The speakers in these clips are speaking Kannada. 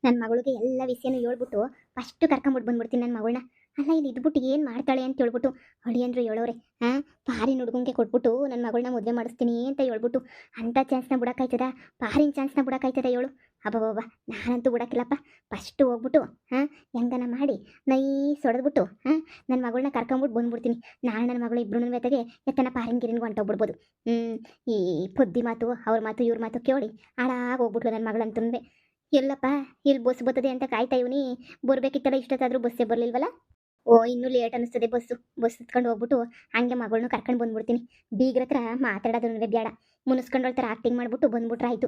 ನನ್ನ ಮಗಳಿಗೆ ಎಲ್ಲ ವಿಷಯನೂ ಹೇಳ್ಬಿಟ್ಟು ಫಸ್ಟ್ ಕರ್ಕೊಂಬಿಟ್ಟು ಬಂದ್ಬಿಡ್ತೀನಿ ನನ್ನ ಮಗಳನ್ನ. ಅಲ್ಲ ಇಲ್ಲಿ ಇದ್ಬಿಟ್ಟು ಏನು ಮಾಡ್ತಾಳೆ ಅಂತ ಹೇಳ್ಬಿಟ್ಟು ಅಳಿಯಂದ್ರು ಹೇಳೋರೆ. ಪಾರಿನ ಹುಡುಗಂಗೆ ಕೊಟ್ಬಿಟ್ಟು ನನ್ನ ಮಗಳನ್ನ ಮದುವೆ ಮಾಡಿಸ್ತೀನಿ ಅಂತ ಹೇಳ್ಬಿಟ್ಟು ಅಂಥ ಚಾನ್ಸ್ನ ಬಿಡೋಕ್ಕಾಯ್ತದ? ಪಾರಿನ ಚಾನ್ಸ್ನ ಬಿಡೋಕ್ಕಾಯ್ತದ ಹೇಳು? ಅಬ್ಬಬ್ಬಬ್ಬ, ನಾನಂತೂ ಬಿಡೋಕ್ಕಿಲ್ಲಪ್ಪ. ಫಸ್ಟು ಹೋಗ್ಬಿಟ್ಟು ಹೆಂಗನ ಮಾಡಿ ನೈಸ್ ಹೊಡೆದ್ಬಿಟ್ಟು ನನ್ನ ಮಗಳನ್ನ ಕರ್ಕೊಂಬಿಟ್ಟು ಬಂದ್ಬಿಡ್ತೀನಿ. ನಾನು ನನ್ನ ಮಗಳು ಇಬ್ಬರು ಜೊತೆಗೆ ಎತ್ತನ ಪಾರಿನ ಗಿರಿನ್ಗೂ ಹೊಂಟೋಗ್ಬಿಡ್ಬೋದು. ಈ ಪುದ್ದಿ ಮಾತು ಅವ್ರ ಮಾತು ಇವ್ರ ಮಾತು ಕೇಳಿ ಹಾಳಾಗಿ ಹೋಗ್ಬಿಟ್ಲು ನನ್ನ ಮಗಳಂತಂದೆ. ಎಲ್ಲಪ್ಪ ಇಲ್ಲಿ ಬಸ್ ಬರ್ತದೆ ಅಂತ ಕಾಯ್ತಾ ಇವನಿ, ಬರ್ಬೇಕಿತ್ತಲ್ಲ ಇಷ್ಟೊತ್ತಾದರೂ ಬಸ್ಸೇ ಬರಲಿಲ್ವಲ್ಲ. ಇನ್ನೂ ಲೇಟ್ ಅನ್ನಿಸ್ತದೆ ಬಸ್ ಹತ್ಕೊಂಡು ಹೋಗ್ಬಿಟ್ಟು ಹಂಗೆ ಮಗಳನ್ನೂ ಕರ್ಕೊಂಡು ಬಂದ್ಬಿಡ್ತೀನಿ. ಬೀಗ್ರ ಹತ್ರ ಮಾತಾಡೋದು ಬೇಡ, ಮುನಿಸ್ಕೊಂಡೋಳ ಥರ ಆ್ಯಕ್ಟಿಂಗ್ ಮಾಡಿಬಿಟ್ಟು ಬಂದ್ಬಿಟ್ರೆ ಆಯಿತು.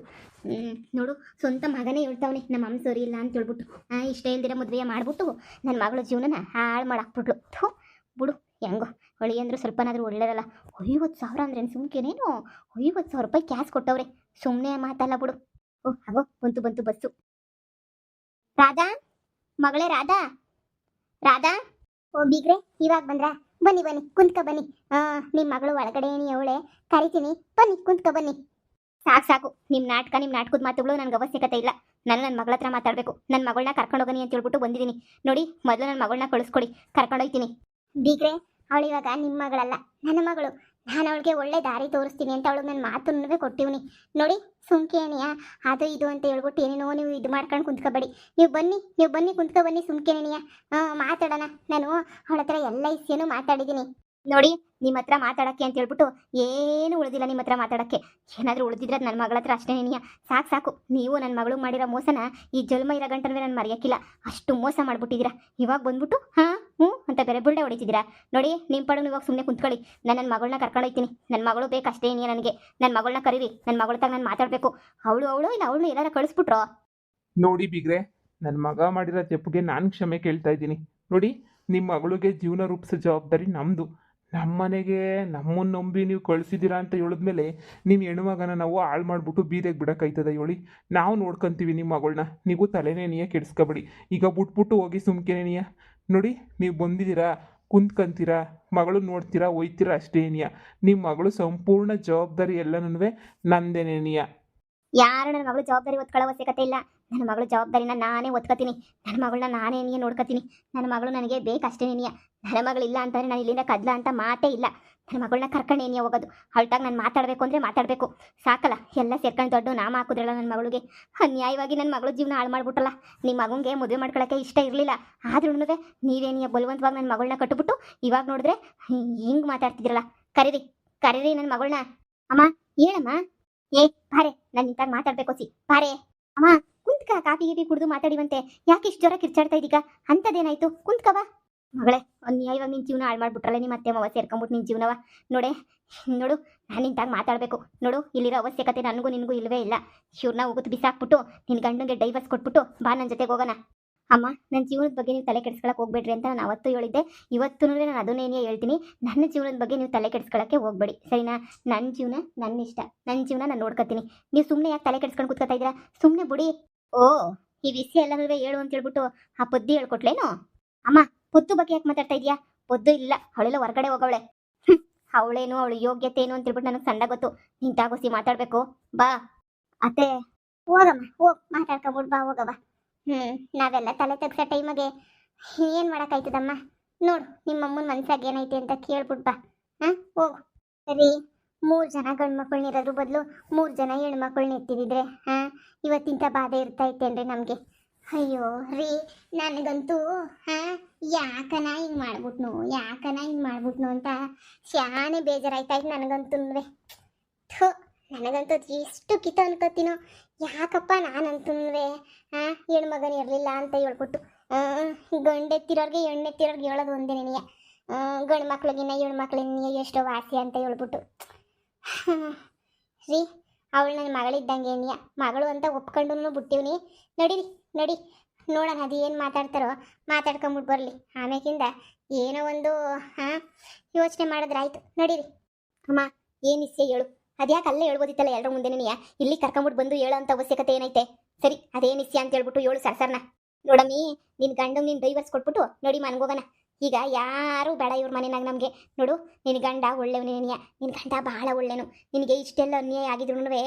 ನೋಡು, ಸ್ವಂತ ಮಗನೇ ಹೇಳ್ತಾವನೆ ನಮ್ಮ ಅಮ್ಮ ಸರಿ ಇಲ್ಲ ಅಂತ ಹೇಳ್ಬಿಟ್ಟು ಇಷ್ಟ ಇಲ್ದಿರ ಮದುವೆ ಮಾಡಿಬಿಟ್ಟು ನನ್ನ ಮಗಳ ಜೀವನನ ಹಾಳು ಮಾಡಾಕ್ಬಿಟ್ಲು. ಬಿಡು, ಹೆಂಗೋ ಹೊಳಿ ಅಂದ್ರೆ ಸ್ವಲ್ಪನಾದರೂ ಒಳ್ಳೇದಲ್ಲ. 50,000 ಅಂದ್ರೆ ಸುಮ್ಕೇನೇನು, 50,000 ರೂಪಾಯಿ ಕ್ಯಾಶ್ ಕೊಟ್ಟವ್ರೆ, ಸುಮ್ಮನೆ ಮಾತಲ್ಲ ಬಿಡು. ಆಗೋ ಬಂತು ಬಸ್ಸು. ರಾಧಾ, ಮಗಳೇ ರಾಧಾ, ರಾಧಾ. ಬೀಗ್ರೆ ಇವಾಗ ಬಂದ್ರಾ? ಬನ್ನಿ ಕುಂತ್ಕ ಬನ್ನಿ. ನಿಮ್ಮ ಮಗಳು ಒಳಗಡೆ ಅವಳೆ, ಕರಿತೀನಿ, ಬನ್ನಿ ಕುಂತ್ಕ ಬನ್ನಿ. ಸಾಕು ನಿಮ್ಮ ನಾಟಕದ ಮಾತುಗಳು ನನಗೆ ಅವಶ್ಯಕತೆ ಇಲ್ಲ. ನಾನು ನನ್ನ ಮಗಳ ಹತ್ರ ಮಾತಾಡಬೇಕು. ನನ್ನ ಮಗಳನ್ನ ಕರ್ಕೊಂಡೋಗನಿ ಅಂತ ಹೇಳ್ಬಿಟ್ಟು ಬಂದಿದ್ದೀನಿ ನೋಡಿ. ಮೊದಲು ನನ್ನ ಮಗಳನ್ನ ಕಳಿಸ್ಕೊಡಿ, ಕರ್ಕೊಂಡೋಗ್ತೀನಿ. ಬೀಗ್ರೆ, ಅವಳು ಇವಾಗ ನಿಮ್ಮ ಮಗಳಲ್ಲ, ನನ್ನ ಮಗಳು. ನಾನು ಅವಳಿಗೆ ಒಳ್ಳೆ ದಾರಿ ತೋರಿಸ್ತೀನಿ ಅಂತ ಅವಳಿಗೆ ನನ್ನ ಮಾತನ್ನು ಕೊಟ್ಟಿವ್ನಿ ನೋಡಿ. ಸುಮ್ಕೇನಿಯಾ ಅದು ಇದು ಅಂತ ಹೇಳ್ಬಿಟ್ಟು ಏನೇನೋ ನೀವು ಇದು ಮಾಡ್ಕೊಂಡು ಕುಂತ್ಕೋಬೇಡಿ. ನೀವು ಬನ್ನಿ ಕುಂತ್ಕೊ ಬನ್ನಿ, ಸುಮ್ಕೇನಿಯಾ ಮಾತಾಡೋಣ. ನಾನು ಅವಳ ಹತ್ರ ಎಲ್ಲ ವಿಷಯನೂ ಮಾತಾಡಿದ್ದೀನಿ ನೋಡಿ. ನಿಮ್ಮ ಹತ್ರ ಮಾತಾಡೋಕ್ಕೆ ಅಂತ ಹೇಳ್ಬಿಟ್ಟು ಏನು ಉಳಿದಿಲ್ಲ ನಿಮ್ಮ ಹತ್ರ ಮಾತಾಡೋಕ್ಕೆ. ಏನಾದರೂ ಉಳಿದಿದ್ರೆ ನನ್ನ ಮಗಳ ಹತ್ರ ಅಷ್ಟೇ ನೀನಿಯಾ. ಸಾಕು, ನೀವು ನನ್ನ ಮಗಳು ಮಾಡಿರೋ ಮೋಸನ ಈ ಜನ್ಮ ಇರೋ ಗಂಟನವೇ ನಾನು ಮರೆಯೋಕ್ಕಿಲ್ಲ. ಅಷ್ಟು ಮೋಸ ಮಾಡಿಬಿಟ್ಟಿದ್ದೀರಾ. ಇವಾಗ ಬಂದ್ಬಿಟ್ಟು ಹ್ಞೂ ಅಂತ ಬೇರೆ ಬುಲ್ಡೆ ಹೊಡಿತಿದ್ದೀರಾ ನೋಡಿ. ನಿಮ್ಮ ಪಡಗು ಇವಾಗ ಸುಮ್ಮನೆ ಕುಂತ್ಕೊಳ್ಳಿ. ನಾನು ನನ್ನ ಮಗಳನ್ನ ಕರ್ಕೊಂಡೋಗ್ತೀನಿ. ನನ್ನ ಮಗಳು ಬೇಕಷ್ಟೇ ಏನಿಯಾ ನನಗೆ. ನನ್ನ ಮಗಳನ್ನ ಕರೀರಿ, ನನ್ನ ಮಗಳ ತಾಗ ನಾನು ಮಾತಾಡಬೇಕು. ಅವಳು ಇಲ್ಲ ಅವಳನ್ನು ಎಲ್ಲಾರ ಕಳಿಸ್ಬಿಟ್ರೋ ನೋಡಿ. ಬೀಗ್ರೆ, ನನ್ನ ಮಗ ಮಾಡಿರೋ ತಪ್ಪಿಗೆ ನಾನು ಕ್ಷಮೆ ಕೇಳ್ತಾ ಇದ್ದೀನಿ ನೋಡಿ. ನಿಮ್ಮ ಮಗಳಿಗೆ ಜೀವನ ರೂಪಿಸೋ ಜವಾಬ್ದಾರಿ ನಮ್ಮದು. ನಮ್ಮ ಮನೆಗೆ ನಮ್ಮನ್ನು ನಂಬಿ ನೀವು ಕಳಿಸಿದ್ದೀರಾ ಅಂತ ಹೇಳಿದ್ಮೇಲೆ ನಿಮ್ಮ ಹೆಣ್ಮಗನ ನಾವು ಹಾಳು ಮಾಡಿಬಿಟ್ಟು ಬೀದಿಗೆ ಬಿಡೋಕ್ಕಾಯ್ತದ ಹೇಳಿ? ನಾವು ನೋಡ್ಕೊತೀವಿ ನಿಮ್ಮ ಮಗಳನ್ನ. ನೀವು ತಲೆನೇ ಕೆಡಿಸ್ಕೊಬೇಡಿ. ಈಗ ಬಿಟ್ಬಿಟ್ಟು ಹೋಗಿ ಸುಮ್ಕೆನೇನಿಯ ನೋಡಿ. ನೀವು ಬಂದಿದ್ದೀರಾ, ಕುಂತ್ಕೊಂತೀರಾ, ಮಗಳು ನೋಡ್ತೀರಾ, ಒಯ್ತೀರಾ ಅಷ್ಟೇ ಏನಿಯ. ನಿಮ್ಮ ಮಗಳು ಸಂಪೂರ್ಣ ಜವಾಬ್ದಾರಿ ಎಲ್ಲನೂ ನಂದೇನೇನಿಯ. ಯಾರು ನನ್ನ ಮಗಳು ಜವಾಬ್ದಾರಿ ಒತ್ಕೊಳ್ಳೋ ಅವಶ್ಯಕತೆ ಇಲ್ಲ. ನನ್ನ ಮಗಳು ಜವಾಬ್ದಾರಿನ ನಾನೇ ಒತ್ಕೋತೀನಿ. ನನ್ನ ಮಗಳನ್ನ ನಾನೇ ನೀನು ನೋಡ್ಕೋತೀನಿ. ನನ್ನ ಮಗಳು ನನಗೆ ಬೇಕಷ್ಟೇ ನೀನಿಯ. ನನ್ನ ಮಗಳಿಲ್ಲ ಅಂತಂದರೆ ನಾನು ಇಲ್ಲಿಂದ ಕದ್ಲ ಅಂತ ಮಾತೇ ಇಲ್ಲ. ನನ್ನ ಮಗಳನ್ನ ಕರ್ಕೊಂಡು ಏನಿಯ ಹೋಗೋದು? ಅವಳ್ತಾಗ ನಾನು ಮಾತಾಡಬೇಕು ಅಂದರೆ ಮಾತಾಡಬೇಕು. ಸಾಕಲ್ಲ, ಎಲ್ಲ ಸೇರ್ಕೊಂಡು ದೊಡ್ಡ ನಾಮ ಹಾಕಿದ್ರಲ್ಲ ನನ್ನ ಮಗಳಿಗೆ. ಅನ್ಯಾಯವಾಗಿ ನನ್ನ ಮಗಳು ಜೀವನ ಹಾಳು ಮಾಡ್ಬಿಟ್ಟಲ್ಲ. ನಿಮ್ಮ ಮಗನಿಗೆ ಮದುವೆ ಮಾಡ್ಕೊಳ್ಳೋಕ್ಕೆ ಇಷ್ಟ ಇರಲಿಲ್ಲ, ಆದ್ರೂ ನೀವೇನಿಯ ಬಲವಂತವಾಗಿ ನನ್ನ ಮಗಳನ್ನ ಕಟ್ಟಿಬಿಟ್ಟು ಇವಾಗ ನೋಡಿದ್ರೆ ಹಿಂಗೆ ಮಾತಾಡ್ತಿದ್ರಲ್ಲ. ಕರೀರಿ ನನ್ನ ಮಗಳನ್ನ. ಅಮ್ಮ ಹೇಳಮ್ಮ. ಬಾರೆ, ನಾನು ನಿಂತಾಗ ಮಾತಾಡ್ಬೇಕು ಬಾರೆ. ಅಮ್ಮ ಕುಂತ್ಕ, ಕಾಫಿ ಗೀಪಿ ಕುಡಿದು ಮಾತಾಡಿವಂತೆ. ಯಾಕೆ ಇಷ್ಟು ಜ್ವರ ಕಿರ್ಚಾಡ್ತಾ ಇದೀಗ? ಅಂಥದ್ದೇನಾಯ್ತು? ಕುಂತ್ಕವ ಮಗಳೇ. ಅನ್ಯಾಯವಾಗಿ ನಿನ್ನ ಜೀವನ ಹಾಳು ಮಾಡ್ಬಿಟ್ರಲ್ಲ ನಿಮ್ಮ ಅತ್ತೆ ಮಾವ ಸೇರ್ಕೊಂಬಿಟ್ಟು ನಿನ್ನ ಜೀವನವ. ನೋಡು, ನಾನು ನಿಂತಾಗ ಮಾತಾಡಬೇಕು ನೋಡು. ಇಲ್ಲಿರೋ ಅವಶ್ಯಕತೆ ನನಗೂ ನಿನಗೂ ಇಲ್ಲವೇ ಇಲ್ಲ. ಇವ್ರನ್ನ ಹೋಗುತ್ತೆ ಬಿಸಾಕ್ಬಿಟ್ಟು ನಿನ್ನ ಗಂಡನಿಗೆ ಡೈವರ್ಸ್ ಕೊಟ್ಬಿಟ್ಟು ಬಾ ನನ್ನ ಜೊತೆಗೆ ಹೋಗೋಣ. ಅಮ್ಮ, ನನ್ನ ಜೀವನದ ಬಗ್ಗೆ ನೀವು ತಲೆ ಕೆಡಿಸ್ಕೊಳಕ್ಕೆ ಹೋಗ್ಬೇಡ್ರಿ ಅಂತ ನಾನು ಅವತ್ತು ಹೇಳಿದ್ದೆ. ಇವತ್ತೂ ನಾನು ಅದನ್ನೇನೇ ಹೇಳ್ತೀನಿ. ನನ್ನ ಜೀವನದ ಬಗ್ಗೆ ನೀವು ತಲೆ ಕೆಡಿಸ್ಕೊಳಕ್ಕೆ ಹೋಗ್ಬೇಡಿ, ಸರಿನಾ? ನನ್ನ ಜೀವನ ನನ್ನ ಇಷ್ಟ, ನನ್ನ ಜೀವನ ನಾನು ನೋಡ್ಕೊತೀನಿ. ನೀವು ಸುಮ್ಮನೆ ಯಾಕೆ ತಲೆ ಕೆಡಿಸ್ಕೊಂಡು ಕೂತ್ಕೊತಾ ಇದ್ದೀರಾ? ಸುಮ್ಮನೆ ಬಿಡಿ. ಈ ವಿಷಯ ಎಲ್ಲನೂ ಹೇಳು ಅಂತ ಹೇಳ್ಬಿಟ್ಟು ಆ ಪೊದ್ದಿ ಹೇಳ್ಕೊಟ್ಲೇನು? ಅಮ್ಮ, ಪೊದ್ದು ಬಗ್ಗೆ ಯಾಕೆ ಮಾತಾಡ್ತಾ ಇದೀಯಾ? ಪೊದ್ದು ಇಲ್ಲ, ಅವಳೆಲ್ಲ ಹೊರಗಡೆ ಹೋಗವಳೆ. ಅವಳೇನು, ಅವಳು ಯೋಗ್ಯತೆ ಏನು ಅಂತ ಹೇಳ್ಬಿಟ್ಟು ನನಗೆ ಸಂಡ ಗೊತ್ತು. ನಿಂತಾಗೋಸಿ ಮಾತಾಡಬೇಕು ಬಾ. ಅತ್ತೆ ಹೋಗಮ್ಮ, ಹೋಗಿ ಮಾತಾಡ್ಕೊಬಿಟ್ಟು ಬಾ, ಹೋಗವ. ನಾವೆಲ್ಲ ತಲೆ ತೆಗ್ಸೋ ಟೈಮಗೆ ಏನು ಮಾಡೋಕ್ಕಾಯ್ತದಮ್ಮ? ನೋಡು, ನಿಮ್ಮಮ್ಮನ ಮನ್ಸಾಗ ಏನೈತೆ ಅಂತ ಕೇಳ್ಬಿಟ್ಟು ಬಾ. ಹೋಗು. ಸರಿ, 3 ಜನ ಗಂಡು ಮಕ್ಕಳನ್ನ ಇರೋದ್ರ ಬದಲು 3 ಜನ ಹೆಣ್ಮಕ್ಳನ್ನ ಎತ್ತಿದಿದ್ರೆ ಇವತ್ತಿಂಥ ಬಾಧೆ ಇರ್ತೈತೇನ್ರಿ ನಮಗೆ? ಅಯ್ಯೋ ರೀ, ನನಗಂತೂ ಯಾಕನ ಹಿಂಗೆ ಮಾಡ್ಬಿಟ್ನು ಅಂತ ಶಾನೆ ಬೇಜಾರಾಯ್ತಾಯ್ತು ನನಗಂತೂ. ನನಗಂತೂ ಎಷ್ಟು ಕಿತ ಅನ್ಕೋತೀನೋ. ಯಾಕಪ್ಪ ನಾನಂತೂ ಹೆಣ್ಮಗನ ಇರಲಿಲ್ಲ ಅಂತ ಹೇಳ್ಬಿಟ್ಟು ಗಂಡೆತ್ತಿರೋರ್ಗೆ ಹೆಣ್ಣೆತ್ತಿರೋರ್ಗೆ ಹೇಳೋದು ಒಂದೇ ನೆನೆಯ. ಗಂಡು ಮಕ್ಳಿಗಿನ್ನ ಹೆಣ್ಮಕ್ಳಿನ ಎಷ್ಟೋ ವಾಸಿ ಅಂತ ಹೇಳ್ಬಿಟ್ಟು ರೀ, ಅವಳು ನನ್ನ ಮಗಳಿದ್ದಂಗೆ ಏನಿಯ. ಮಗಳು ಅಂತ ಒಪ್ಕೊಂಡು ಬಿಟ್ಟಿವ್ನಿ. ನಡಿ ನೋಡೋಣ, ಅದು ಏನು ಮಾತಾಡ್ತಾರೋ ಮಾತಾಡ್ಕೊಂಬಿಟ್ಟು ಬರಲಿ. ಆಮೇಕಿಂದ ಏನೋ ಒಂದು ಯೋಚನೆ ಮಾಡಿದ್ರಾಯ್ತು. ನಡೀರಿ. ಅಮ್ಮ, ಏನು ಇಸ್ಸೆ ಹೇಳು? ಅದ್ಯಾಕೆ ಅಲ್ಲೇ ಹೇಳ್ಬೋದಿತ್ತಲ್ಲ ಎಲ್ಲರ ಮುಂದೆ ನೀನು? ಇಲ್ಲಿ ಕರ್ಕೊಂಬಿಟ್ಟು ಬಂದು ಹೇಳೋ ಅಂತ ಅವಶ್ಯಕತೆ ಏನೈತೆ? ಸರಿ, ಅದೇನು ಇಸ್ಯ ಅಂತ ಹೇಳ್ಬಿಟ್ಟು ಹೇಳು ಸರ್ಸರ್ನ. ನೋಡಮ್ಮಿ, ನಿನ್ನ ಗಂಡು ನೀನು ಡೈವರ್ಸ್ ಕೊಟ್ಬಿಟ್ಟು ನೋಡಿ ಮನ್ಗೋಗೋಣ. ಈಗ ಯಾರೂ ಬೇಡ ಇವ್ರ ಮನೆಯಾಗ ನಮಗೆ. ನೋಡು, ನಿನ್ನ ಗಂಡ ಒಳ್ಳೆಯವನೇನಿಯ. ನಿನ್ನ ಗಂಡ ಭಾಳ ಒಳ್ಳೆನು. ನಿನಗೆ ಇಷ್ಟೆಲ್ಲ ಅನ್ಯಾಯ ಆಗಿದ್ರು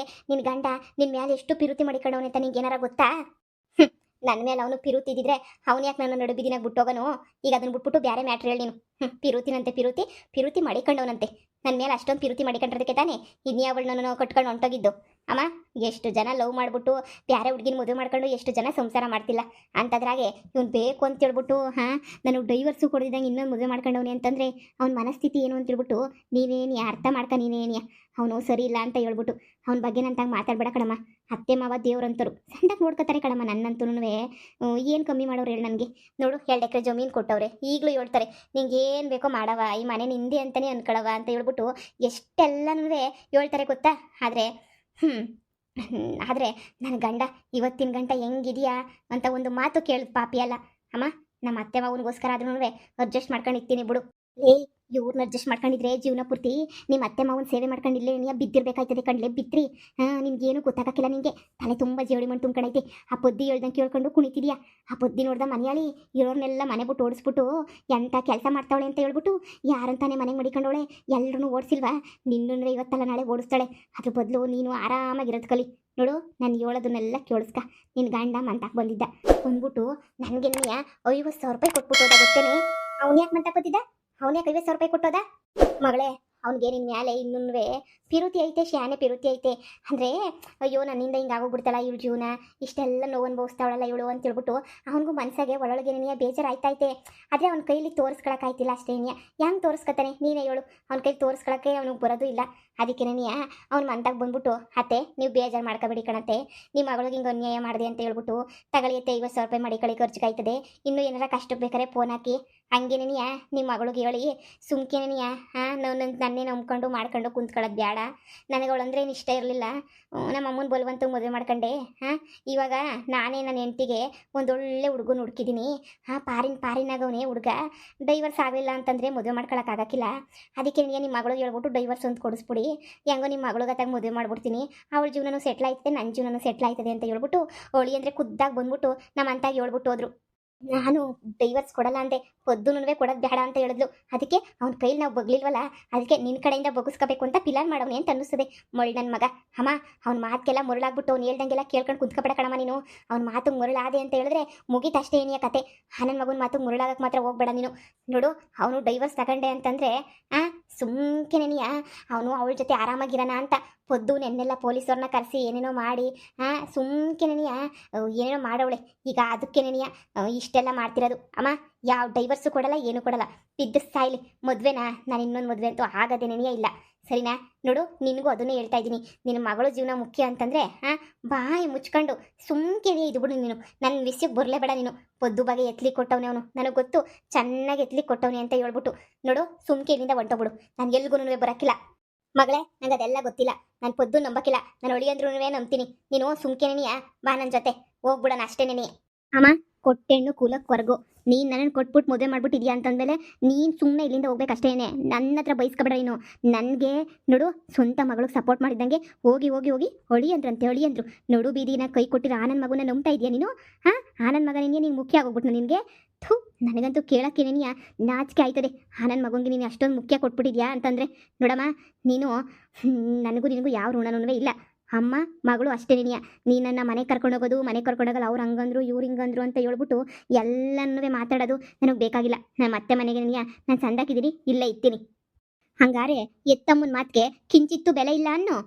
ನಿನ್ನ ಗಂಡ ನಿನ್ನ ಮೇಲೆ ಎಷ್ಟು ಪಿರುತಿ ಮಾಡಿಕೊಂಡವನೆ ಅಂತ ನಿಂಗೆ ಏನಾರ ಗೊತ್ತಾ? ನನ್ನ ಮೇಲೆ ಅವನು ಪಿರುತಿದ್ರೆ ಅವ್ನು ಯಾಕೆ ನನ್ನ ನಡು ಬಿದಿನಾಗ ಬಿಟ್ಟೋಗನು. ಈಗ ಅದನ್ನ ಬಿಟ್ಬಿಟ್ಟು ಬೇರೆ ಮ್ಯಾಟ್ರ್ ಹೇಳಿ ನೀನು. ಪಿರುತಿನಂತೆ ಪಿರುತಿ ಮಾಡಿಕೊಂಡವನಂತೆ. ನನ್ನ ಮೇಲೆ ಅಷ್ಟೊಂದು ಪಿರುತಿ ಮಾಡಿಕೊಂಡ್ರದಕ್ಕೆ ತಾನೇ ಇನ್ಯಾವಳನ್ನ ಕಟ್ಕೊಂಡು ಹೊಂಟೋಗಿದ್ದು. ಅಮ್ಮ, ಎಷ್ಟು ಜನ ಲವ್ ಮಾಡ್ಬಿಟ್ಟು ಬೇರೆ ಹುಡುಗಿನ ಮದುವೆ ಮಾಡ್ಕೊಂಡು ಎಷ್ಟು ಜನ ಸಂಸಾರ ಮಾಡ್ತಿಲ್ಲ. ಅಂಥದ್ರಾಗೆ ಇವ್ನು ಬೇಕು ಅಂತ ಹೇಳ್ಬಿಟ್ಟು ನಾನು ಡೈವರ್ಸು ಕೊಡಿದಂಗೆ ಇನ್ನೊಂದು ಮದುವೆ ಮಾಡ್ಕೊಂಡವನಿ ಅಂತಂದರೆ ಅವ್ನ ಮನಸ್ಥಿತಿ ಏನು ಅಂತ ಹೇಳ್ಬಿಟ್ಟು ನೀನೇನು ಅರ್ಥ ಮಾಡ್ಕ. ನೀನೇನಿಯ ಅವನು ಸರಿ ಇಲ್ಲ ಅಂತ ಹೇಳ್ಬಿಟ್ಟು ಅವನ ಬಗ್ಗೆ ನಂತಾಗ ಮಾತಾಡ್ಬೇಡ ಕಣಮ್ಮ. ಅತ್ತೆ ಮಾವ ದೇವ್ರಂತರು ಸಣ್ಣದಾಗಿ ನೋಡ್ಕೊತಾರೆ ಕಣಮ್ಮ. ನನ್ನಂತೂ ಏನು ಕಮ್ಮಿ ಮಾಡೋರು ಹೇಳಿ ನನಗೆ. ನೋಡು 2 ಎಕರೆ ಜಮೀನು ಕೊಟ್ಟವ್ರೆ, ಈಗಲೂ ಹೇಳ್ತಾರೆ ನಿಂಗೆ ಏನು ಬೇಕೋ ಮಾಡವ, ಈ ಮನೆ ನಿಂದೆ ಅಂತಲೇ ಅನ್ಕೊಳವ ಅಂತ ಹೇಳ್ಬಿಟ್ಟು ಎಷ್ಟೆಲ್ಲನೂ ಹೇಳ್ತಾರೆ ಗೊತ್ತಾ. ಆದರೆ ನನ್ನ ಗಂಡ ಇವತ್ತಿನ ಗಂಟ ಹೆಂಗಿದೆಯಾ ಅಂತ ಒಂದು ಮಾತು ಕೇಳಿದ ಪಾಪಿ ಅಲ್ಲ ಅಮ್ಮ. ನಮ್ಮ ಅತ್ತೆ ಮಾವನಿಗೋಸ್ಕರ ಆದ್ರೂ ಅಡ್ಜಸ್ಟ್ ಮಾಡ್ಕೊಂಡು ಇರ್ತೀನಿ ಬಿಡು. ಇವ್ರನ್ನ ಅಡ್ಜಸ್ಟ್ ಮಾಡ್ಕೊಂಡಿದ್ರೆ ಜೀವನ ಪೂರ್ತಿ ನಿಮ್ಮ ಅತ್ತೆ ಮಾವನ ಸೇವೆ ಮಾಡ್ಕೊಂಡಿಲ್ಲೇ ನೀ ಬಿದ್ದಿರ್ಬೇಕಾಯ್ತದೆ ಕಣ್ಲೆ. ಬಿದ್ರಿ ನಿನ್ಗೇನು ಗೊತ್ತಾಗಕ್ಕಿಲ್ಲ. ನಿನಗೆ ತಲೆ ತುಂಬ ಜೇವಳಿ ಮಣ್ಣು ತುಂಬ್ಕೊಂಡೈತಿ. ಆ ಪೊದ್ದಿ ಹೇಳ್ದಂಗೆ ಕೇಳ್ಕೊಂಡು ಕುಣಿತಿದ್ಯಾ. ಆ ಪೊದ್ದಿ ನೋಡ್ದ ಮನೆಯಾಳಿ ಇರೋರ್ನೆಲ್ಲ ಮನೆ ಬಿಟ್ಟು ಓಡಿಸ್ಬಿಟ್ಟು ಎಂಥ ಕೆಲಸ ಮಾಡ್ತಾವಳೆ ಅಂತ ಹೇಳ್ಬಿಟ್ಟು ಯಾರಂತಾನೆ ಮನೆಗೆ ಮಡಿಕೊಂಡವಳೆ. ಎಲ್ಲರೂ ಓಡಿಸಿಲ್ವಾ? ನಿನ್ನೂ ಇವತ್ತಲ್ಲ ನಾಳೆ ಓಡಿಸ್ತಾಳೆ. ಅದ್ರ ಬದಲು ನೀನು ಆರಾಮಾಗಿರೋದು ಕಲಿ. ನೋಡು, ನಾನು ಹೇಳೋದನ್ನೆಲ್ಲ ಕೇಳಿಸ್ಕ. ನಿನ್ನ ಗಂಡ ಮಂತಾಕ್ ಬಂದ್ಬಿಟ್ಟು ನನಗೆ 50,000 ರೂಪಾಯಿ ಕೊಟ್ಬಿಟ್ಟು ಹೋದ ಗೊತ್ತೇನೆ. ಅವ್ನು ಯಾಕೆ ಮಂತಾಕ್ ಬಂದಿದ್ದ? ಅವನೇ 50,000 ರೂಪಾಯಿ ಕೊಟ್ಟೋದ ಮಗಳೇ. ಅವ್ನಿಗೆ ನಿನ್ನ ಮ್ಯಾಲೆ ಇನ್ನೂ ಪಿರುತಿ ಐತೆ, ಶಾನೆ ಪಿರುತಿ ಐತೆ. ಅಂದರೆ ಅಯ್ಯೋ ನನ್ನಿಂದ ಹಿಂಗೆ ಆಗೋಗ್ಬಿಡ್ತಾಳ ಇವಳು ಜೀವನ, ಇಷ್ಟೆಲ್ಲ ನೋವು ಅನುಭವಿಸ್ತಾವಳಲ್ಲ ಇವಳು ಅಂತ ಹೇಳ್ಬಿಟ್ಟು ಅವನಿಗೂ ಮನಸ್ಸಾಗೆ ಒಳೊಳಗೆ ನೀನು ಬೇಜಾರಾಯ್ತೈತೆ. ಆದರೆ ಅವ್ನ ಕೈಲಿ ತೋರಿಸ್ಕೊಳಕ್ಕಾಯ್ತಿಲ್ಲ ಅಷ್ಟೇ. ಹೆಂಗೆ ತೋರಿಸ್ಕೊತಾನೆ ನೀನೇ ಹೇಳು? ಅವ್ನ ಕೈಲಿ ತೋರಿಸ್ಕೊಳಕ್ಕೆ ಅವ್ನಿಗೆ ಬರೋದು ಇಲ್ಲ. ಅದಕ್ಕೆ ಅವ್ನು ಮಂತಾಗ ಬಂದ್ಬಿಟ್ಟು ಅತ್ತೆ ನೀವು ಬೇಜಾರು ಮಾಡ್ಕೊಬೇಡಿ ಕಣತ್ತೆ, ನಿಮ್ಮ ಮಗಳಿಗೆ ಹಿಂಗೆ ಅನ್ಯಾಯ ಮಾಡಿದೆ ಅಂತ ಹೇಳ್ಬಿಟ್ಟು ತಗೊಳ್ಳಿಯತ್ತೆ 50,000 ರೂಪಾಯಿ ಮಾಡಿ ಕಳಿ ಖರ್ಚಿಗಾಯ್ತದೆ. ಇನ್ನೂ ಏನಾರ ಕಷ್ಟಕ್ಕೆ ಬೇಕಾರೆ ಫೋನ್ ಹಾಕಿ ಹಂಗೇನೇನಿಯ ನಿಮ್ಮ ಮಗಳಿಗೆ ಹೇಳಿ ಸುಮ್ಕೇನೇನಿಯ ನನ್ನೇ ನಂಬ್ಕೊಂಡು ಮಾಡ್ಕೊಂಡು ಕುಂತ್ಕೊಳ್ಳೋದು ಬೇಡ. ನನಗೆ ಅವಳಂದ್ರೆ ಏನು ಇಷ್ಟ ಇರಲಿಲ್ಲ. ನಮ್ಮ ಅಮ್ಮನ ಬಲವಂತ ಮದುವೆ ಮಾಡ್ಕೊಂಡೆ. ಇವಾಗ ನಾನೇ ನನ್ನ ಹೆಂಡತಿಗೆ ಒಂದೊಳ್ಳೆ ಹುಡುಗನ ಹುಡುಕಿದ್ದೀನಿ. ಪಾರಿನಾಗವನೇ ಹುಡುಗ. ಡೈವರ್ಸ್ ಆಗಲಿಲ್ಲ ಅಂತಂದರೆ ಮದುವೆ ಮಾಡ್ಕೊಳಕ್ಕಾಗಕ್ಕಿಲ್ಲ. ಅದಕ್ಕೆ ನಿಮ್ಮ ಮಗಳಿಗೆ ಹೇಳ್ಬಿಟ್ಟು ಡೈವರ್ಸ್ ಅಂತ ಕೊಡಿಸ್ಬಿಡಿ. ಹೆಂಗೋ ನಿಮ್ಮ ಮಗಳಿಗತ್ತಾಗ ಮದುವೆ ಮಾಡ್ಬಿಡ್ತೀನಿ. ಅವಳ ಜೀವನನೂ ಸೆಟ್ಲ್ ಆಯ್ತದೆ, ನನ್ನ ಜೀವನನೂ ಸೆಟ್ಲ್ ಆಯ್ತದೆ ಅಂತ ಹೇಳ್ಬಿಟ್ಟು ಅವಳಿ ಅಂದರೆ ಖುದ್ದಾಗಿ ಬಂದ್ಬಿಟ್ಟು ನಮ್ಮ ಅಂತಾಗಿ ಹೇಳ್ಬಿಟ್ಟು ಹೋದ್ರು. ನಾನು ಡೈವರ್ಸ್ ಕೊಡಲ್ಲ ಅಂದೆ, ಪೊದ್ದುನುವೆ ಕೊಡೋದು ಬೇಡ ಅಂತ ಹೇಳಿದ್ಲು. ಅದಕ್ಕೆ ಅವ್ನ ಕೈಲಿ ನಾವು ಬಗ್ಲಿಲ್ವಲ್ಲ, ಅದಕ್ಕೆ ನಿನ್ನ ಕಡೆಯಿಂದ ಬಗ್ಗಿಸ್ಕೋಬೇಕು ಅಂತ ಪ್ಲಾನ್ ಮಾಡೋನೆ ಅಂತ ಅನ್ನಿಸ್ತದೆ. ಮೊಳ್ ನನ್ನ ಮಗ. ಅಮ್ಮ, ಅವ್ನ ಮಾತಿಗೆಲ್ಲ ಮುರುಳಾಗ್ಬಿಟ್ಟು ಅವ್ನು ಹೇಳ್ದಂಗೆಲ್ಲ ಕೇಳ್ಕೊಂಡು ಕುಂತ್ಕೊಬೇಡ ಕಣಮ್ಮ ನೀನು. ಅವ್ನ ಮಾತು ಮುರುಳಾದೆ ಅಂತ ಹೇಳಿದ್ರೆ ಮುಗಿತಷ್ಟೇ ಏನಿಯ ಕತೆ. ನನ್ನ ಮಗನ ಮಾತು ಮುರುಳಾಗಕ್ಕೆ ಮಾತ್ರ ಹೋಗ್ಬೇಡ ನೀನು. ನೋಡು, ಅವನು ಡೈವರ್ಸ್ ತಗೊಂಡೆ ಅಂತಂದರೆ ಸುಮ್ಕೆನೆನಿಯ ಅವನು ಅವಳ ಜೊತೆ ಆರಾಮಾಗಿರೋಣ ಅಂತ ಪೊದ್ದು ನೆನ್ನೆಲ್ಲ ಪೊಲೀಸವ್ರನ್ನ ಕರೆಸಿ ಏನೇನೋ ಮಾಡಿ ಸುಮ್ಕೆನೆನಿಯ ಏನೇನೋ ಮಾಡವಳೆ. ಈಗ ಅದಕ್ಕೇನೆನಿಯ ಇಷ್ಟೆಲ್ಲ ಮಾಡ್ತಿರೋದು. ಅಮ್ಮ, ಯಾವ ಡೈವರ್ಸು ಕೊಡಲ್ಲ, ಏನೂ ಕೊಡಲ್ಲ. ಬಿದ್ದು ಸಾಯ್ಲಿ. ಮದುವೆನಾ? ನಾನು ಇನ್ನೊಂದು ಮದುವೆ ಅಂತೂ ಆಗೋದೇನೆನಿಯ ಇಲ್ಲ. ಸರಿನಾ? ನೋಡು, ನಿನಗೂ ಅದನ್ನೇ ಹೇಳ್ತಾ ಇದ್ದೀನಿ. ನಿನ್ನ ಮಗಳು ಜೀವನ ಮುಖ್ಯ ಅಂತಂದರೆ ಬಾಯಿ ಮುಚ್ಕೊಂಡು ಸುಮ್ಕೆನೆ ಇದು ಬಿಡು ನೀನು. ನನ್ನ ವಿಷಯಕ್ಕೆ ಬರಲೇಬೇಡ ನೀನು. ಪೊದ್ದು ಬಗ್ಗೆ ಎತ್ಲಿ ಕೊಟ್ಟವನೇ ಅವನು, ನನಗೆ ಗೊತ್ತು ಚೆನ್ನಾಗಿ ಎತ್ಲಿ ಕೊಟ್ಟವನೇ ಅಂತ ಹೇಳ್ಬಿಟ್ಟು. ನೋಡು, ಸುಮ್ಕೆ ಇಲ್ಲಿಂದ ಹೊಂಟೋಗ್ಬಿಡು. ನಾನು ಎಲ್ಗೂ ಬರೋಕ್ಕಿಲ್ಲ ಮಗಳೇ. ನಂಗೆ ಅದೆಲ್ಲ ಗೊತ್ತಿಲ್ಲ. ನಾನು ಪೊದ್ದು ನಂಬಕ್ಕಿಲ್ಲ. ನಾನು ಒಳಿಯಂದ್ರೂ ನಂಬ್ತೀನಿ. ನೀನು ಸುಮ್ಕೆನೆನಿಯ ಬಾ ನನ್ನ ಜೊತೆ ಹೋಗ್ಬಿಡೋಣ ಅಷ್ಟೇನೆ. ಅಮ್ಮ, ಕೊಟ್ಟೆಣ್ಣು ಕೂಲಕ್ಕೆ ಕೊರಗು. ನೀನು ನನ್ನನ್ನು ಕೊಟ್ಬಿಟ್ಟು ಮದುವೆ ಮಾಡ್ಬಿಟ್ಟಿದ್ಯಾ ಅಂತಂದಮೇಲೆ ನೀನು ಸುಮ್ಮನೆ ಇಲ್ಲಿಂದ ಹೋಗ್ಬೇಕಷ್ಟೇನೆ. ನನ್ನ ಹತ್ರ ಬೈಸ್ಕೊಬೇಡ ನೀನು. ನನಗೆ ನೋಡು, ಸ್ವಂತ ಮಗಳಿಗೆ ಸಪೋರ್ಟ್ ಮಾಡಿದಂಗೆ ಹೋಗಿ ಹೊಳಿ ಅಂದ್ರು. ನೋಡು, ಬೀದಿನ ಕೈ ಕೊಟ್ಟಿರೋ ಆನಂದ್ ಮಗುನ ನಂಬ್ತಾ ಇದೆಯಾ ನೀನು? ಆನಂದ್ ಮಗ ನೀನು ಮುಖ್ಯ ಆಗೋಗ್ಬಿಟ್ಟು ನಿನಗೆ. ಥೂ, ನನಗಂತೂ ಕೇಳೋಕ್ಕೇನೇನಿಯ ನಾಚಿಕೆ ಆಯ್ತದೆ. ಆನಂದ್ ಮಗಂಗೆ ನೀನು ಅಷ್ಟೊಂದು ಮುಖ್ಯ ಕೊಟ್ಬಿಟ್ಟಿದ್ಯಾ ಅಂತಂದರೆ ನೋಡಮ್ಮ, ನೀನು ನನಗೂ ನಿನಗೂ ಯಾವ ಋಣನೂ ಇಲ್ಲ. ಅಮ್ಮ ಮಗಳು ಅಷ್ಟೇನಿಯ. ನೀನನ್ನ ಮನೆಗೆ ಕರ್ಕೊಂಡೋಗೋದು, ಮನೆಗೆ ಕರ್ಕೊಂಡೋಗಲ್ಲ, ಅವ್ರು ಹಂಗಂದ್ರು ಇವ್ರು ಹಿಂಗಂದ್ರು ಅಂತ ಹೇಳ್ಬಿಟ್ಟು ಎಲ್ಲನೂ ಮಾತಾಡೋದು ನನಗೆ ಬೇಕಾಗಿಲ್ಲ. ನಾನು ಮತ್ತೆ ಮನೆಗೆ ನಾನು ಸಂದಾಕಿದ್ದೀನಿ, ಇಲ್ಲೇ ಇರ್ತೀನಿ. ಹಂಗಾರೆ ಎತ್ತಮ್ಮನ ಮಾತಿಗೆ ಕಿಂಚಿತ್ತು ಬೆಲೆ ಇಲ್ಲ ಅನ್ನೋ.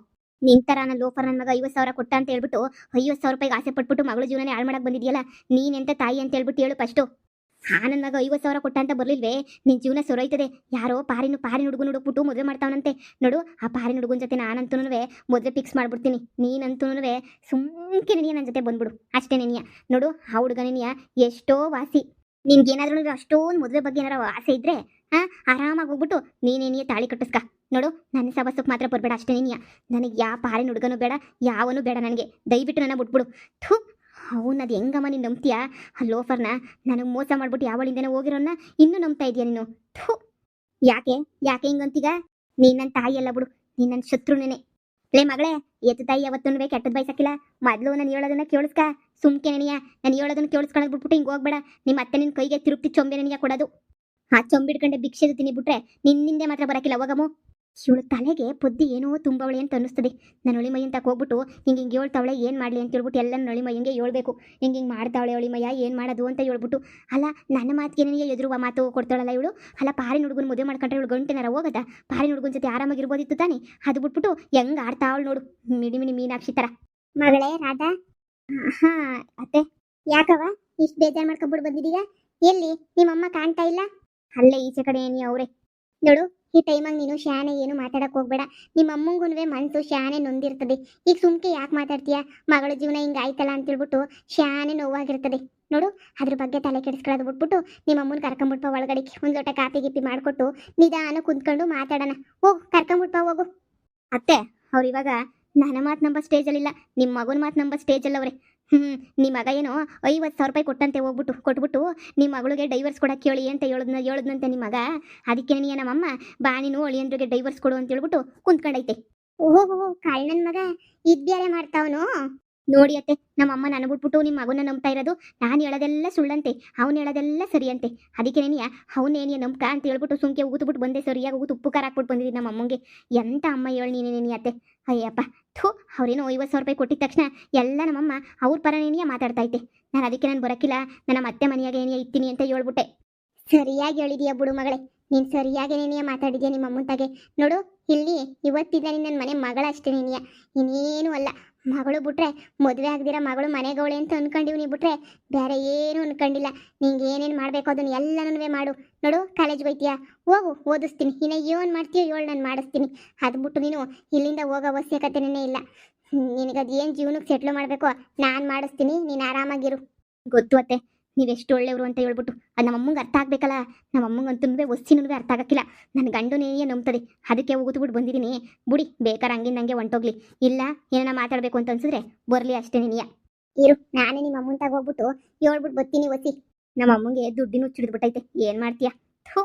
ನಿಂತರ ನನ್ನ ಲೋಫರ್ ನನ್ನ ಮಗ 50,000 ಕೊಟ್ಟ ಅಂತ ಹೇಳ್ಬಿಟ್ಟು 50,000 ರೂಪಾಯಿಗೆ ಆಸೆ ಪಟ್ಬಿಟ್ಟು ಮಗಳು ಜೀವನನೇ ಹಾಳು ಮಾಡಕ್ಕೆ ಬಂದಿದೆಯಲ್ಲ, ನೀನೆಂತ ತಾಯಿ ಅಂತ ಹೇಳ್ಬಿಟ್ಟು ಹೇಳು ಫಸ್ಟು. ನನ್ನ ಮಗ 50,000 ಕೊಟ್ಟ ಅಂತ ಬರಲಿಲ್ವೇ? ನಿನ್ನ ಜೀವನ ಸೊರೈತದೆ. ಯಾರೋ ಪಾರಿನ ಹುಡುಗನ ಹುಡುಕ್ಬಿಟ್ಟು ಮದುವೆ ಮಾಡ್ತಾವನಂತೆ. ನೋಡು, ಆ ಪಾರಿನ ಹುಡುಗನ ಜೊತೆ ನಾನಂತೂ ಮದುವೆ ಫಿಕ್ಸ್ ಮಾಡ್ಬಿಡ್ತೀನಿ. ನೀನಂತೂ ಸುಮ್ಕೆ ನೆನಿಯ ನನ್ನ ಜೊತೆ ಬಂದ್ಬಿಡು ಅಷ್ಟೇ ನೆನಿಯ. ನೋಡು, ಆ ಹುಡುಗನೆನಿಯ ಎಷ್ಟೋ ವಾಸಿ. ನಿನ್ಗೇನಾದ್ರೂ ಅಷ್ಟೊಂದು ಮದುವೆ ಬಗ್ಗೆ ಏನಾರ ಆಸೆ ಇದ್ರೆ ಆರಾಮಾಗಿ ಹೋಗ್ಬಿಟ್ಟು ನೀನೇನಿಯ ತಾಳಿ ಕಟ್ಟಿಸ್ಕ. ನೋಡು, ನನ್ನ ಸಬಸಕ್ಕೆ ಮಾತ್ರ ಬರಬೇಡ ಅಷ್ಟೇ ನೆನಿಯ. ನನಗೆ ಯಾವ ಪಾರಿನ ಹುಡುಗನೂ ಬೇಡ, ಯಾವನೂ ಬೇಡ ನನಗೆ. ದಯವಿಟ್ಟು ನನ್ನ ಬಿಟ್ಬಿಡು. ಥೂ, ಅವನದು ಹೆಂಗಮ್ಮ ನೀನು ನಂಬ್ತೀಯಾ? ಆ ಲೋಫರ್ನ ನನಗೆ ಮೋಸ ಮಾಡ್ಬಿಟ್ಟು ಯಾವಳಿಂದನೇ ಹೋಗಿರೋನ್ನ ಇನ್ನೂ ನಂಬ್ತಾ ಇದೆಯಾ ನೀನು? ಥೂ, ಯಾಕೆ ಹಿಂಗಂತೀಗ? ನೀನು ನನ್ನ ತಾಯಿ ಅಲ್ಲ ಬಿಡು, ನೀನು ನನ್ನ ಶತ್ರುನೇನೆ. ಲೇ ಮಗಳೇ, ಎತ್ತು ತಾಯಿ ಯಾವತ್ತೂ ಕೆಟ್ಟದ್ದು ಬಯಸಕ್ಕಿಲ್ಲ. ಮೊದಲು ನಾನು ಹೇಳೋದನ್ನ ಕೇಳಿಸ್ಕ. ಸುಮ್ಕೆ ನೆನಿಯ, ನಾನು ಹೇಳೋದನ್ನ ಕೇಳಿಸ್ಕೊಳಕ್ ಬಿಟ್ಬಿಟ್ಟು ಹಿಂಗೆ ಹೋಗ್ಬೇಡ. ನಿಮ್ಮ ಅತ್ತೆ ನಿನ್ನ ಕೈಗೆ ತಿರುಪ್ತಿ ಚೊಂಬೆ ನೆನಿಯ ಕೊಡೋದು. ಆ ಚೊಂಬಿಡ್ಕೊಂಡೆ ಭಿಕ್ಷೆ ತಿನ್ನಿಬಿಟ್ರೆ ನಿನ್ನಿಂದೆ ಮಾತ್ರ ಬರೋಕ್ಕಿಲ್ಲ. ಹೋಗಮ್ಮು. ಇವಳು ತಲೆಗೆ ಪೊದ್ದಿ ಏನೋ ತುಂಬವಳೆ ಅಂತ ಅನ್ನಿಸ್ತದೆ. ನಾನು ಒಳಿಮೈ ಅಂತ ಹೋಗ್ಬಿಟ್ಟು ಹಿಂಗೆ ಹೇಳ್ತಾವಳೆ ಏನು ಮಾಡಲಿ ಅಂತ ಹೇಳ್ಬಿಟ್ಟು ಎಲ್ಲ ನಳಿಮಯ್ಯಂಗೆ ಹೇಳ್ಬೇಕು. ಹಿಂಗೆ ಮಾಡ್ತಾವಳೆ ಒಳಿಮಯ್ಯ ಏನು ಮಾಡೋದು ಅಂತ ಹೇಳ್ಬಿಟ್ಟು. ಅಲ್ಲ ನನ್ನ ಮಾತಿಗೆ ನನಗೆ ಎದುರುವ ಮಾತು ಕೊಡ್ತಾಳಲ್ಲ ಇವಳು. ಅಲ್ಲ ಪಾರಿನ ಹುಡುಗನ ಮದುವೆ ಮಾಡ್ಕೊಂಡ್ರೆ ಇವಳು ಗಂಟೆನಾರ ಹೋಗದ? ಪಾರಿನ ಹುಡುಗನ ಜೊತೆ ಆರಾಮಾಗಿರ್ಬೋದಿತ್ತು ತಾನೆ. ಅದು ಬಿಟ್ಬಿಟ್ಟು ಹೆಂಗೆ ಆಡ್ತಾವಳು ನೋಡು, ಮಿಡಿ ಮಿಡಿ ಮೀನಾಕ್ಷಿ ಥರ. ಮಗಳೇ ರಾಧಾ. ಹಾ ಅತ್ತೆ, ಯಾಕವ ಇಷ್ಟು ಬೇಜಾರು ಮಾಡ್ಕೊಂಡ್ಬಿಟ್ಟು ಬಂದಿದೀಯ? ಎಲ್ಲಿ ನಿಮ್ಮಮ್ಮ ಕಾಣ್ತಾ ಇಲ್ಲ? ಅಲ್ಲೇ ಈಚೆ ಕಡೆ ಏನಿ ಅವರೇ. ನೋಡು, ಈ ಟೈಮಾಗ ನೀನು ಶಾನೆ ಏನು ಮಾತಾಡಕ್ ಹೋಗ್ಬೇಡ. ನಿಮ್ಮ ಅಮ್ಮಂಗೂ ಮನ್ಸು ಶಾನೆ ನೊಂದಿರ್ತದೆ. ಈಗ ಸುಮ್ಕೆ ಯಾಕೆ ಮಾತಾಡ್ತೀಯ? ಮಗಳ ಜೀವನ ಹಿಂಗೆ ಆಯ್ತಲ್ಲ ಅಂತೇಳ್ಬಿಟ್ಟು ಶಾನೆ ನೋವಾಗಿರ್ತದೆ. ನೋಡು, ಅದ್ರ ಬಗ್ಗೆ ತಲೆ ಕೆಡಿಸ್ಕೊಳ್ಳೋದು ಬಿಟ್ಬಿಟ್ಟು ನಿಮ್ಮ ಅಮ್ಮನ ಕರ್ಕೊಂಬಿಟ್ಪ ಒಳಗಡೆ. ಒಂದು ಲೋಟ ಕಾಫಿ ಗಿಪ್ಪಿ ಮಾಡಿಕೊಟ್ಟು ನಿಧಾನ ಕುಂತ್ಕೊಂಡು ಮಾತಾಡೋಣ. ಹೋಗು, ಕರ್ಕೊಂಬಿಟ್ಪ ಹೋಗು. ಅತ್ತೆ ಅವ್ರು ಇವಾಗ ನನ್ನ ಮಾತು ನಂಬ ಸ್ಟೇಜಲ್ಲಿಲ್ಲ, ನಿಮ್ಮ ಮಗನ ಮಾತು ನಂಬ ಸ್ಟೇಜಲ್ಲವ್ರೆ. ನಿಮ್ಮ ಮಗ ಏನೋ 50,000 ರೂಪಾಯಿ ಕೊಟ್ಟಂತೆ ಕೊಟ್ಬಿಟ್ಟು ನಿಮ್ಮ ಮಗಳಿಗೆ ಡೈವರ್ಸ್ ಕೊಡಕ್ಕೆ ಹೇಳಿ ಅಂತ ಹೇಳದ್ನಂತೆ ನಿಮ್ಮ ಮಗ. ಅದಕ್ಕೆ ನೀ ನಮ್ಮಮ್ಮ ಬಾ ನೀನು ಅಳಿಯಂದ್ರಿಗೆ ಡೈವರ್ಸ್ ಕೊಡು ಅಂತ ಹೇಳ್ಬಿಟ್ಟು ಕುಂತ್ಕೊಂಡೈತೆ. ಓಹೋ, ಕಾಳಣ್ಣನ ಮಗ ಇದ್ ಬೇರೆ ಮಾಡ್ತಾವನು. ನೋಡಿ ಅತ್ತೆ, ನಮ್ಮಮ್ಮ ನನ್ನ ಬಿಟ್ಬಿಟ್ಟು ನಿಮ್ಮ ಮಗನ ನಂಬ್ತಾ ಇರೋದು. ನಾನು ಹೇಳೋದೆಲ್ಲ ಸುಳ್ಳಂತೆ, ಅವ್ನು ಹೇಳೋದೆಲ್ಲ ಸರಿ ಅಂತೆ. ಅದಕ್ಕೆ ನೀನಿಯ ಅವನೇನಿಯ ನಂಬ್ಕ ಅಂತ ಹೇಳ್ಬಿಟ್ಟು ಸುಮ್ಕೆ ಉಗುತ್ಬಿಟ್ಟು ಬಂದೆ. ಸರಿಯಾಗಿ ಉಪ್ಪು ಖಾರ ಹಾಕ್ಬಿಟ್ಟು ಬಂದಿದ್ದೀನಿ ನಮ್ಮ ಅಮ್ಮಂಗೆ. ಎಂತ ಅಮ್ಮ ಹೇಳಿ ನೀನೇನಿ ಅತ್ತೆ. ಅಯ್ಯಪ್ಪ ಥೂ, ಅವ್ರೇನೋ 50,000 ರೂಪಾಯಿ ಕೊಟ್ಟಿದ ತಕ್ಷಣ ಎಲ್ಲ ನಮ್ಮಮ್ಮ ಅವ್ರ ಪರನೇನಿಯ ಮಾತಾಡ್ತೈತೆ. ನಾನು ಬರೋಕ್ಕಿಲ್ಲ, ನನ್ನ ಮತ್ತೆ ಮನೆಯಾಗೆ ಏನಿಯ ಇತ್ತೀನಿ ಅಂತ ಹೇಳ್ಬಿಟ್ಟೆ. ಸರಿಯಾಗಿ ಹೇಳಿದೀಯ ಬಿಡು ಮಗಳೇ, ನೀನ್ ಸರಿಯಾಗಿ ಮಾತಾಡಿದ್ಯಾ ನಿಮ್ಮ ಅಮ್ಮಂತಾಗೆ. ನೋಡು, ಇಲ್ಲಿ ಇವತ್ತಿದ್ದ ನನ್ನ ಮನೆ ಮಗಳಷ್ಟೇ ನೀನಿಯ, ಇನ್ನೇನು ಅಲ್ಲ. ಮಗಳು ಬಿಟ್ರೆ, ಮದುವೆ ಆಗದಿರ ಮಗಳು ಮನೆಗವಳೆ ಅಂತ ಅನ್ಕೊಂಡಿವ್. ನೀ ಬಿಟ್ರೆ ಬೇರೆ ಏನು ಅನ್ಕೊಂಡಿಲ್ಲ. ನಿಂಗೆ ಏನೇನು ಮಾಡಬೇಕು ಅದನ್ನ ಎಲ್ಲನೂ ಮಾಡು. ನೋಡು, ಕಾಲೇಜ್ಗೆ ಹೋಯ್ತೀಯಾ? ಹೋಗು, ಓದಿಸ್ತೀನಿ. ಇನ್ನು ಏನು ಮಾಡ್ತೀಯೋ ಹೇಳು, ನಾನು ಮಾಡಿಸ್ತೀನಿ. ಅದು ಬಿಟ್ಟು ನೀನು ಇಲ್ಲಿಂದ ಹೋಗೋ ಅವಶ್ಯಕತೆನೇ ಇಲ್ಲ. ನಿನಗದು ಏನು ಜೀವನಕ್ಕೆ ಸೆಟ್ಲ್ ಮಾಡಬೇಕೋ ನಾನು ಮಾಡಿಸ್ತೀನಿ, ನೀನು ಆರಾಮಾಗಿರು. ಗೊತ್ತು ಅತ್ತೆ, ನೀವೆಷ್ಟು ಒಳ್ಳೆಯವರು ಅಂತ ಹೇಳ್ಬಿಟ್ಟು. ಅದು ನಮ್ಮಮ್ಮಂಗೆ ಅರ್ಥ ಆಗ್ಬೇಕಲ್ಲ. ನಮ್ಮಮ್ಮಂಗಂತೂ ಒಸ್ಸಿನೂ ಅರ್ಥ ಆಗಕ್ಕಿಲ್ಲ. ನನ್ನ ಗಂಡನೇ ನಂಬ್ತದೆ. ಅದಕ್ಕೆ ಉಗುತ್ಬಿಟ್ಟು ಬಂದಿದ್ದೀನಿ. ಬುಡಿ, ಬೇಕಾರೆ ಹಂಗಿಂದಂಗೆ ಹೊಂಟೋಗ್ಲಿ. ಇಲ್ಲ ಏನಾರ ಮಾತಾಡಬೇಕು ಅಂತ ಅನ್ಸಿದ್ರೆ ಬರಲಿ ಅಷ್ಟೇ ನೀನಿಯ. ಇರು, ನಾನೇ ನಿಮ್ಮ ಅಮ್ಮಂತಾಗ ಹೋಗ್ಬಿಟ್ಟು ಹೇಳ್ಬಿಟ್ಟು ಬರ್ತೀನಿ ಒಸಿ. ನಮ್ಮ ಅಮ್ಮಂಗೆ ದುಡ್ಡಿನ ಹುಚ್ಚಿಡ್ಬಿಟ್ಟೈತೆ. ಏನು ಮಾಡ್ತೀಯಾ? ಥೂ.